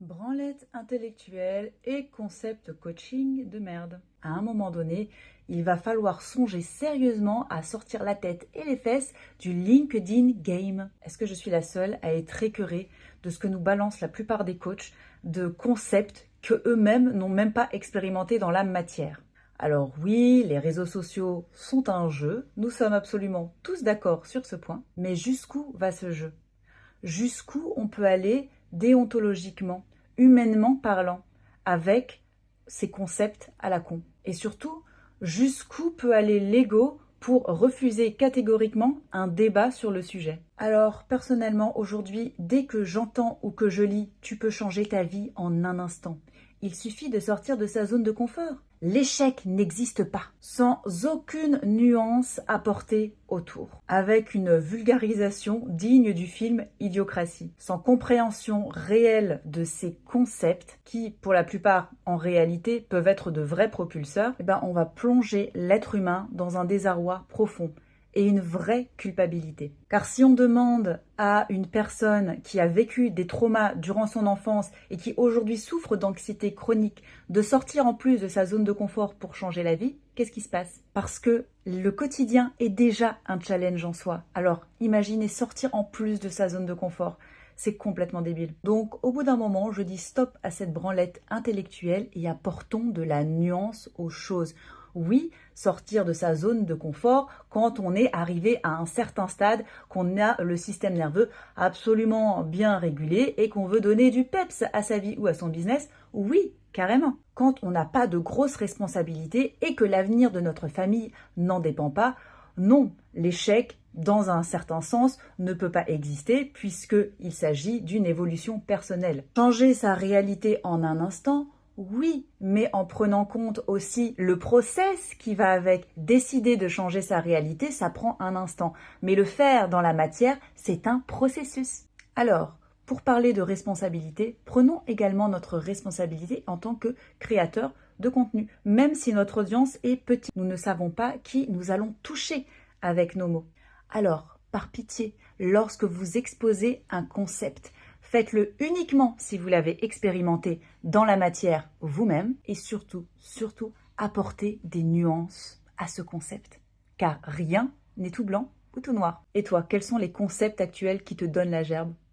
Branlette intellectuelle et concept coaching de merde. À un moment donné, il va falloir songer sérieusement à sortir la tête et les fesses du LinkedIn game. Est-ce que je suis la seule à être écœurée de ce que nous balancent la plupart des coachs, de concepts que eux-mêmes n'ont même pas expérimenté dans la matière? Alors oui, les réseaux sociaux sont un jeu, nous sommes absolument tous d'accord sur ce point, mais jusqu'où va ce jeu? Jusqu'où on peut aller déontologiquement, humainement parlant, avec ces concepts à la con. Et surtout, jusqu'où peut aller l'ego pour refuser catégoriquement un débat sur le sujet. Alors, personnellement, aujourd'hui, dès que j'entends ou que je lis, tu peux changer ta vie en un instant. Il suffit de sortir de sa zone de confort. L'échec n'existe pas, sans aucune nuance apportée autour, avec une vulgarisation digne du film Idiocratie, sans compréhension réelle de ces concepts qui, pour la plupart, en réalité, peuvent être de vrais propulseurs, on va plonger l'être humain dans un désarroi profond et une vraie culpabilité. Car si on demande à une personne qui a vécu des traumas durant son enfance et qui aujourd'hui souffre d'anxiété chronique de sortir en plus de sa zone de confort pour changer la vie, qu'est-ce qui se passe? Parce que le quotidien est déjà un challenge en soi. Alors imaginez sortir en plus de sa zone de confort. C'est complètement débile. Donc au bout d'un moment, je dis stop à cette branlette intellectuelle et apportons de la nuance aux choses. Oui, sortir de sa zone de confort quand on est arrivé à un certain stade, qu'on a le système nerveux absolument bien régulé et qu'on veut donner du peps à sa vie ou à son business, oui, carrément. Quand on n'a pas de grosses responsabilités et que l'avenir de notre famille n'en dépend pas, non, l'échec, dans un certain sens, ne peut pas exister puisqu'il s'agit d'une évolution personnelle. Changer sa réalité en un instant, oui, mais en prenant compte aussi le process qui va avec. Décider de changer sa réalité, ça prend un instant. Mais le faire dans la matière, c'est un processus. Alors, pour parler de responsabilité, prenons également notre responsabilité en tant que créateur de contenu. Même si notre audience est petite, nous ne savons pas qui nous allons toucher avec nos mots. Alors, par pitié, lorsque vous exposez un concept, faites-le uniquement si vous l'avez expérimenté dans la matière vous-même et surtout, apportez des nuances à ce concept. Car rien n'est tout blanc ou tout noir. Et toi, quels sont les concepts actuels qui te donnent la gerbe ?